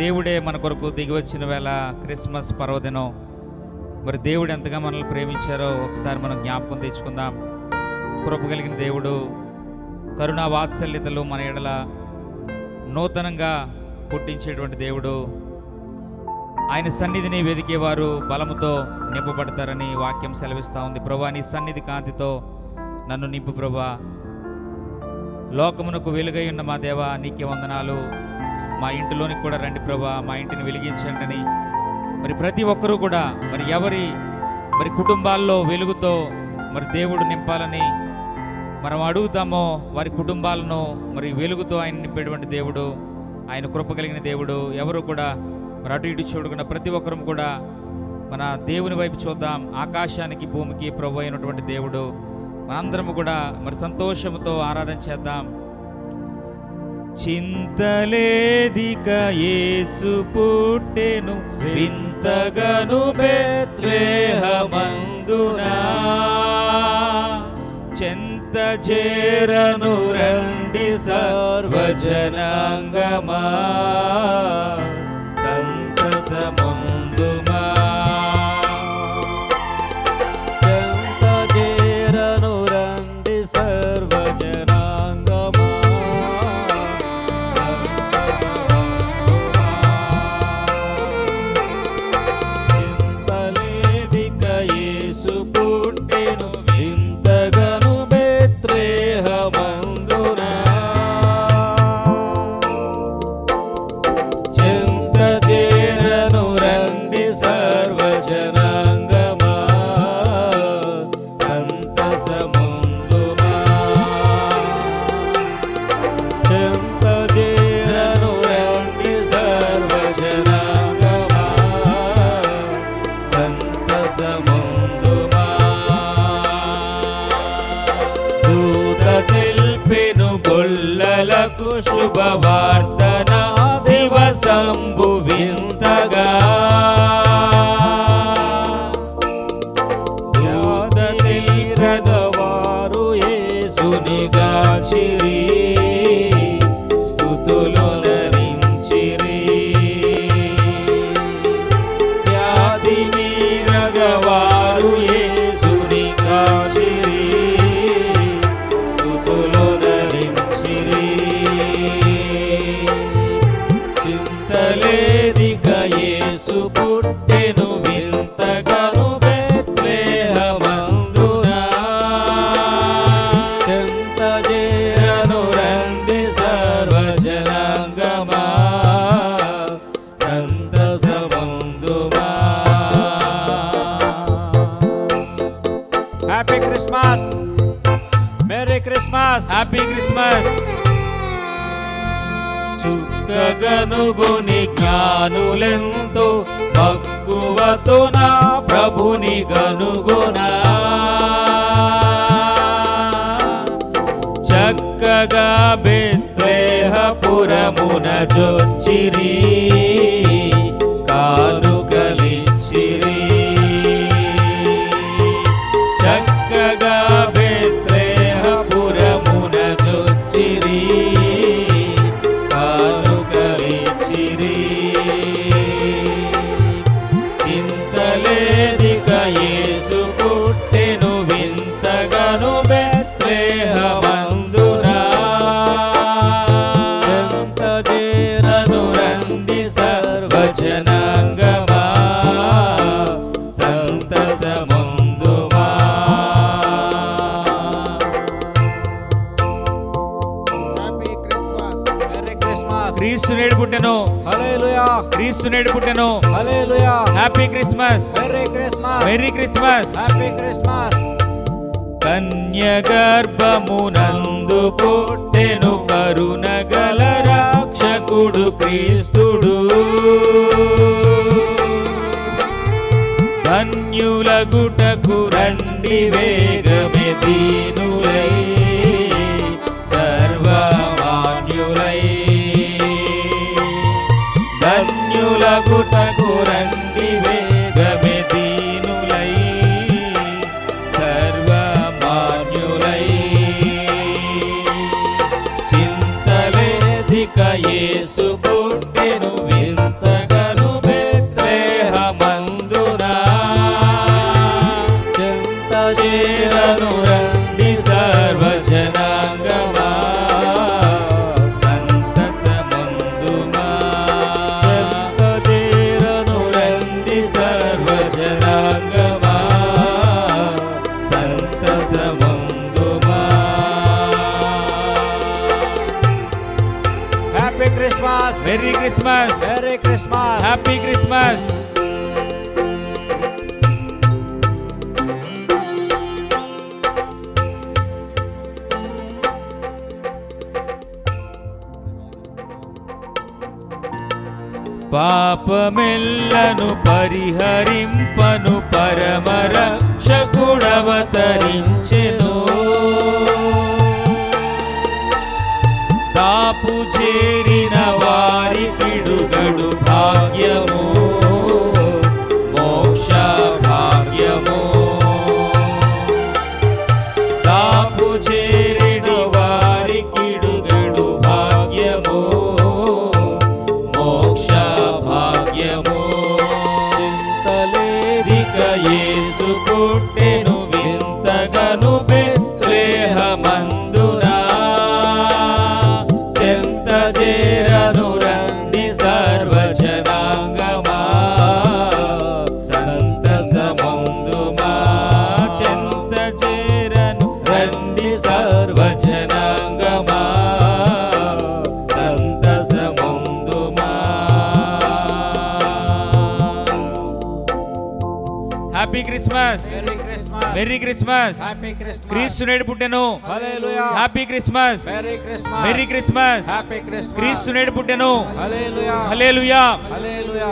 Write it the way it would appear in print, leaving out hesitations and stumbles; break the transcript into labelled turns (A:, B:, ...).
A: దేవుడే మన కొరకు దిగి వచ్చిన వేళ క్రిస్మస్ పర్వదినం. మరి దేవుడు ఎంతగా మనల్ని ప్రేమించారో ఒకసారి మనం జ్ఞాపకం తెచ్చుకుందాం. కృప కలిగిన దేవుడు, కరుణా వాత్సల్యతలు మన ఎడల నూతనంగా పుట్టించేటువంటి దేవుడు. ఆయన సన్నిధిని వెదికేవారు బలముతో నింపబడతారని వాక్యం సెలవిస్తూ ఉంది. ప్రభువా, నీ సన్నిధి కాంతితో నన్ను నింపు ప్రభువా. లోకమునకు వెలుగై ఉన్న మా దేవా, నీకే వందనాలు. మా ఇంటిలోనికి కూడా రండి ప్రభువా, మా ఇంటిని వెలిగించండి అని మరి ప్రతి ఒక్కరూ కూడా మరి కుటుంబాల్లో వెలుగుతో మరి దేవుడు నింపాలని మనం అడుగుతామో, వారి కుటుంబాలను మరి వెలుగుతో ఆయన నింపేటువంటి దేవుడు, ఆయన కృప కలిగిన దేవుడు. ఎవరు కూడా మరి అటు ఇటు చూడకుండా ప్రతి ఒక్కరూ కూడా మన దేవుని వైపు చూద్దాం. ఆకాశానికి భూమికి ప్రభు అయినటువంటి దేవుడు, మనందరము కూడా మరి సంతోషంతో ఆరాధన చేద్దాం. చింతలేదిక యేసు పుట్టెను వింతగను బెత్లెహేమందునా, చెంత చేరను రండి సర్వజనాంగమా, సంతసముందుమా.
B: చెంత చేరను రండి సర్వజనాంగమా, చింతలేదిక యేసు పుట్టెను వింతగను బెత్లెహేమందునా, చెంత చేరను రండి సర్వజనాంగమా, సంతసముందుమా. చెంత చేరను రండి సర్వజనాంగమా, సంతసముందుమా. దూత తెల్పెను గొల్లలకు శుభవార్తన దివసంబు వింతగా, దూత తీరగవారు యేసుని గాచిరి, స్తుతులు నరించిరి. వ్యాధి మీరగవారు యేసుని గాచిరి, స్తుతులు నరించిరి. చింతలేదిక యేసు పుట్టెను వింతగను బెత్లెహేమందునా, చెంత చేరను రండి సర్వజనాంగమా, సంతసముందుమా. Happy Christmas, merry Christmas,
A: happy Christmas.
B: చుక్కగనుగుని జ్ఞానులెంతో మక్కువతో నా ప్రభుని గనుగునా, చక్కగా బెత్లెహేపురమున జొచ్చిరి, కానుకలిచ్చిరి. చక్కగా బెత్లెహేపురమున జొచ్చిరి, కానుకలిచ్చిరి. చింతలేదిక యేసు పుట్టెను వింతగను బెత్లెహేమందునా, చెంత చేరను రండి సర్వజనాంగమా, సంతసముందుమా.
C: Happy Christmas.
B: Merry Christmas.
A: క్రీస్తు నేడు పుట్టెను,
B: హల్లెలూయా,
A: క్రీస్తు నేడు పుట్టెను.
B: హల్లెలూయా.
A: Happy Christmas,
B: merry Christmas,
A: merry Christmas.
B: Happy Christmas.
A: కన్యగర్భమునందు పుట్టెను కరుణగల రక్షకుడు క్రీస్తుడు, ధన్యులగుటకు రండి వేగమే దీనులై, సర్వమాన్యులై. ధన్యులగుటకు రండి వేగమే దీనులై, సర్వమాన్యులై. యేసు పుట్టెను వింతగను
B: happy Christmas
A: merry Christmas,
B: merry Christmas
A: happy Christmas. పాపమెల్లను పరిహరింపను పరమరక్షకుడవతరించెను. తాపు చేరిన వారి కిడుగడు భాగ్యము, మోక్ష భాగ్యము. తాపు చేరిన వారి కిడుగడు భాగ్యము, మోక్ష భాగ్యము. చింతలేదిక యేసు పుట్టెను వింతగను బెత్లెహేమందునా. చెంత చేరను రండి సర్వజనాంగమా, సంతసమందుమా. చెంత చేరను రండి సర్వజనాంగమా, సంతసమందుమా. Happy Christmas,
B: merry Christmas
A: merry Christmas.
B: Happy Christmas
A: క్రీస్తు నేడు పుట్టెను.
B: హల్లెలూయా
A: happy Christmas,
B: merry Christmas
A: merry Christmas.
B: Happy Christmas
A: క్రీస్తు నేడు పుట్టెను.
B: హల్లెలూయా
A: హల్లెలూయా.
B: హల్లెలూయా